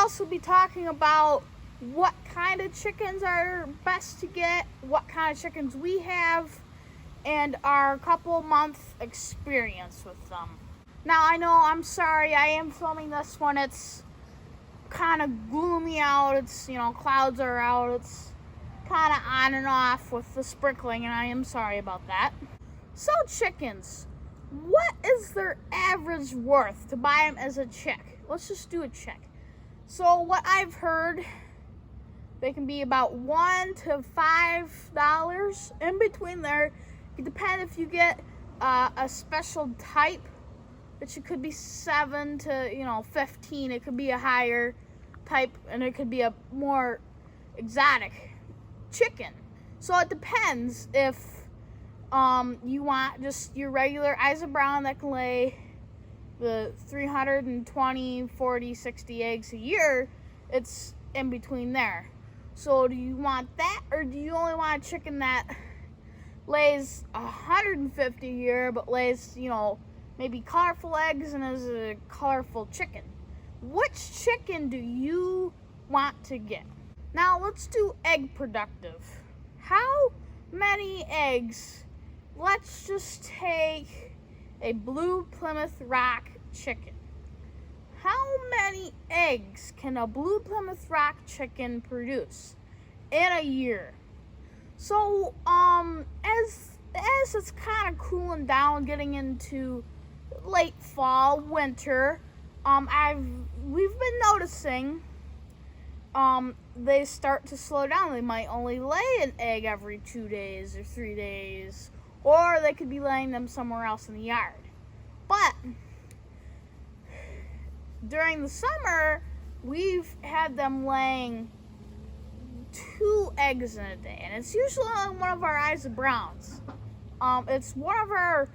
also be talking about what kind of chickens are best to get, what kind of chickens we have, and our couple-month experience with them. Now, I know, I'm sorry, I am filming this when it's kind of gloomy out. It's, clouds are out. It's kind of on and off with the sprinkling, and I am sorry about that. So, chickens, what is their average worth to buy them as a chick? Let's just do a check. So, what I've heard, they can be about $1 to $5 in between there. It depends if you get a special type, which it could be 7 to 15. It could be a higher type, and it could be a more exotic chicken. So it depends if you want just your regular Isa Brown that can lay the 320, 40, 60 eggs a year. It's in between there. So do you want that, or do you only want a chicken that lays 150 a year but lays, maybe colorful eggs and is a colorful chicken? Which chicken do you want to get? Now let's do egg productive. How many eggs? Let's just take a blue Plymouth Rock chicken. How many eggs can a blue Plymouth Rock chicken produce in a year? So, as it's kind of cooling down, getting into late fall, winter, we've been noticing, they start to slow down. They might only lay an egg every 2 days or 3 days, or they could be laying them somewhere else in the yard. But during the summer, we've had them laying 2 eggs in a day, and it's usually one of our Isa Browns. It's one of our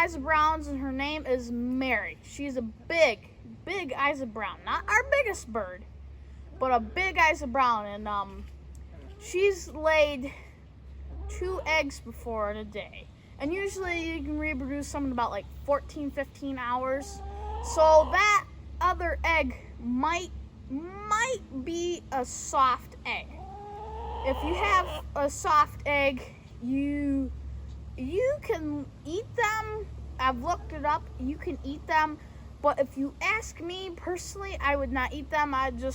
Isa Browns, and her name is Mary. She's a big Isa Brown, not our biggest bird, but a big Isa Brown, and she's laid 2 eggs before in a day, and usually you can reproduce them in about 14-15 hours. So that other egg might be a soft egg. If you have a soft egg, you can eat them. I've looked it up. You can eat them, but if you ask me personally, I would not eat them. I don't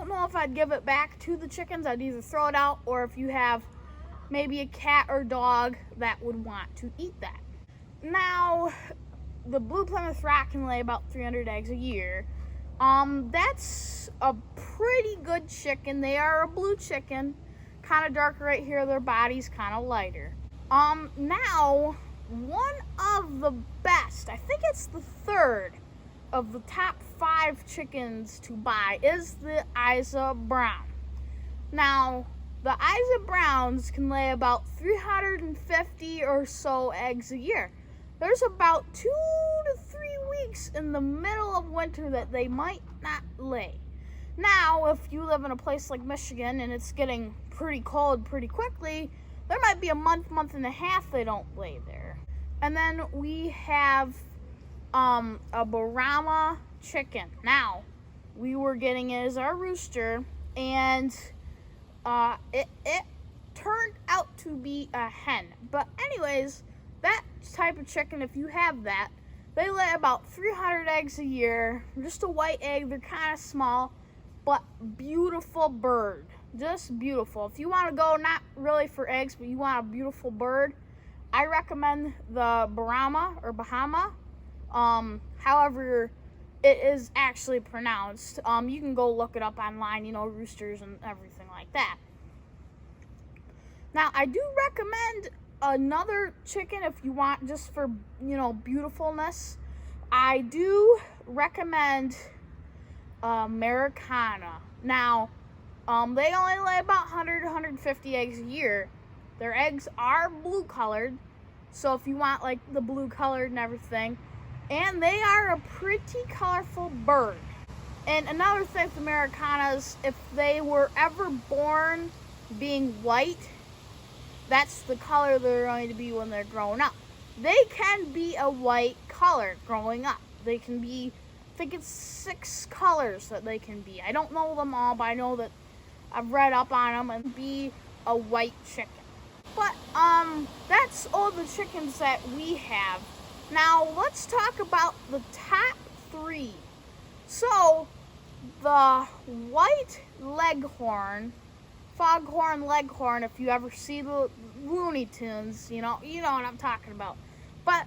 know if I'd give it back to the chickens. I'd either throw it out, or if you have maybe a cat or dog that would want to eat that. Now, the blue Plymouth Rock can lay about 300 eggs a year. That's a pretty good chicken. They are a blue chicken, kind of darker right here. Their body's kind of lighter. Now, one of the best, I think it's the third of the top 5 chickens to buy, is the Isa Brown. Now, the Isa Browns can lay about 350 or so eggs a year. There's about 2 to 3 weeks in the middle of winter that they might not lay. Now, if you live in a place like Michigan and it's getting pretty cold pretty quickly, there might be a month and a half they don't lay there. And then we have a Brahma chicken. Now, we were getting it as our rooster, and it turned out to be a hen. But anyways, that type of chicken, if you have that, they lay about 300 eggs a year. Just a white egg. They're kind of small, but beautiful bird. Just beautiful. If you want to go not really for eggs, but you want a beautiful bird, I recommend the Brahma or Bahama. However it is actually pronounced. You can go look it up online, roosters and everything like that. Now, I do recommend another chicken if you want just for, beautifulness. I do recommend Americana. Now, they only lay about 100 to 150 eggs a year. Their eggs are blue colored, so if you want the blue colored and everything, and they are a pretty colorful bird. And another thing with Americanas, if they were ever born being white, that's the color they're going to be when they're grown up. They can be a white color growing up. They can be think it's 6 colors that they can be. I don't know them all, but I know that I've read up on them, and be a white chicken. But that's all the chickens that we have. Now let's talk about the top 3. So the white leghorn, foghorn leghorn, if you ever see the Looney Tunes, you know what I'm talking about. But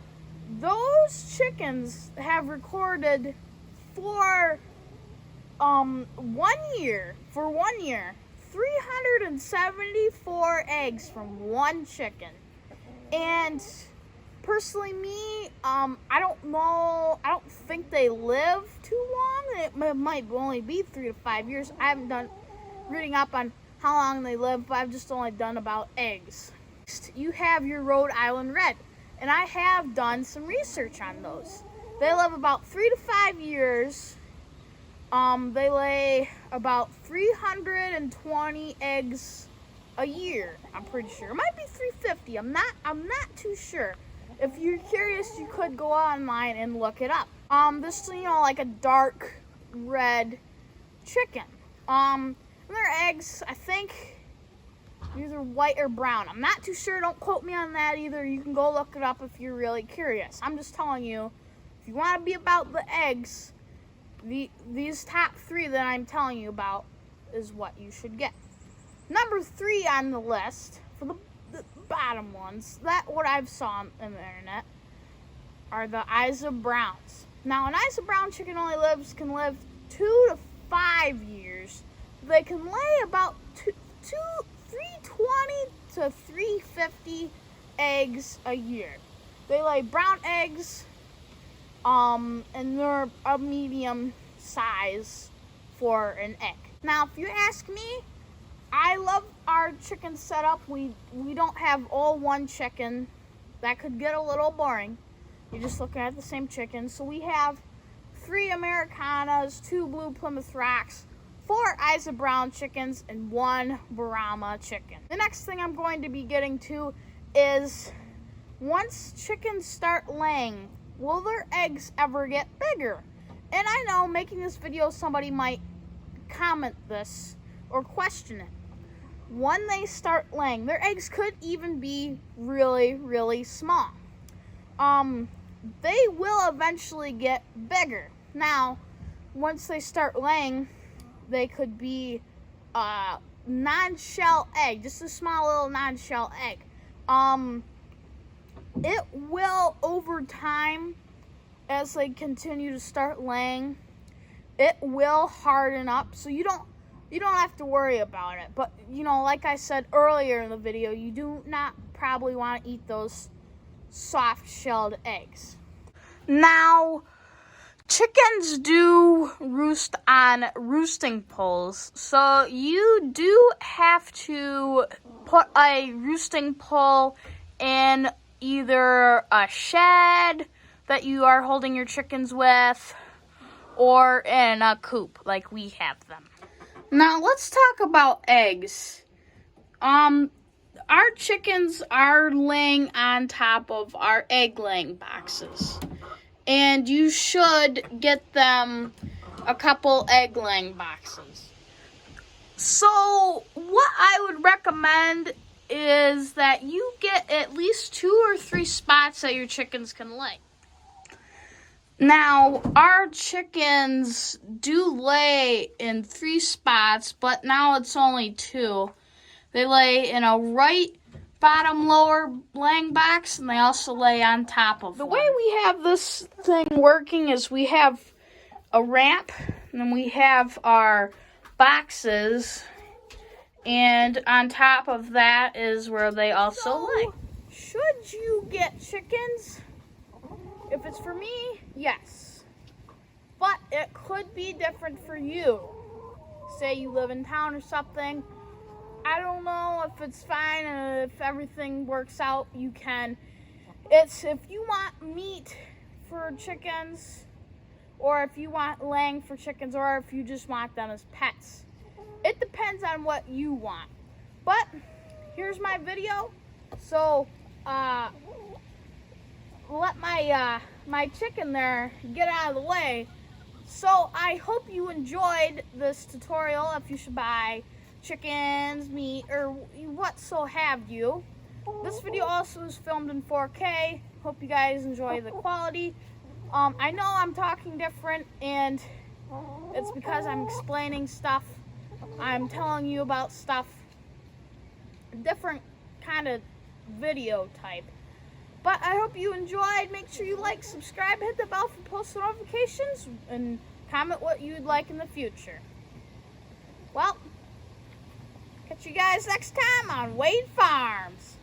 those chickens have recorded for 1 year, 374 eggs from one chicken. And personally, me, I don't know, I don't think they live too long. It might only be 3 to 5 years. I haven't done reading up on how long they live, but I've just only done about eggs. Next, you have your Rhode Island Red, and I have done some research on those. They live about 3 to 5 years. They lay about 320 eggs a year, I'm pretty sure. It might be 350. I'm not too sure. If you're curious, you could go online and look it up. This is, like a dark red chicken. And their eggs, I think, either white or brown. I'm not too sure. Don't quote me on that either. You can go look it up if you're really curious. I'm just telling you, if you want to be about the eggs, these top 3 that I'm telling you about is what you should get. Number 3 on the list, for the bottom ones, what I've saw on the internet, are the Isa Browns. Now, an Isa Brown chicken can live 2 to 5 years. They can lay about 320 to 350 eggs a year. They lay brown eggs, and they're a medium size for an egg. Now, if you ask me, I love our chicken setup. We don't have all one chicken. That could get a little boring. You're just looking at the same chicken. So we have 3 Americanas, 2 Blue Plymouth Rocks, 4 Isa Brown chickens, and 1 Brahma chicken. The next thing I'm going to be getting to is, once chickens start laying, will their eggs ever get bigger? And I know, making this video, somebody might comment this or question it. When they start laying, their eggs could even be really, really small. They will eventually get bigger. Now, once they start laying, they could be a non-shell egg, just a small little non-shell egg. It will, over time, as they continue to start laying, it will harden up, so you don't have to worry about it. But, like I said earlier in the video, you do not probably want to eat those soft-shelled eggs. Now, chickens do roost on roosting poles, so you do have to put a roosting pole in either a shed that you are holding your chickens with, or in a coop like we have them. Now let's talk about eggs. Our chickens are laying on top of our egg laying boxes, and you should get them a couple egg laying boxes. So what I would recommend is that you get at least 2 or 3 spots that your chickens can lay. Now, our chickens do lay in 3 spots, but now it's only 2. They lay in a right bottom lower laying box, and they also lay on top of the one. The way we have this thing working is we have a ramp, and then we have our boxes, and on top of that is where they also lay. Should you get chickens? If it's for me, yes. But it could be different for you. Say you live in town or something. I don't know if it's fine, and if everything works out, you can. It's if you want meat for chickens, or if you want laying for chickens, or if you just want them as pets. It depends on what you want. But here's my video. So let my chicken there get out of the way So I hope you enjoyed this tutorial if you should buy chickens, meat, or what so have you. This video also is filmed in 4K. Hope you guys enjoy the quality. I know I'm talking different, and it's because I'm explaining stuff. I'm telling you about stuff, different kind of video type. But I hope you enjoyed. Make sure you like, subscribe, hit the bell for post notifications, and comment what you'd like in the future. Well, catch you guys next time on Wade Farms.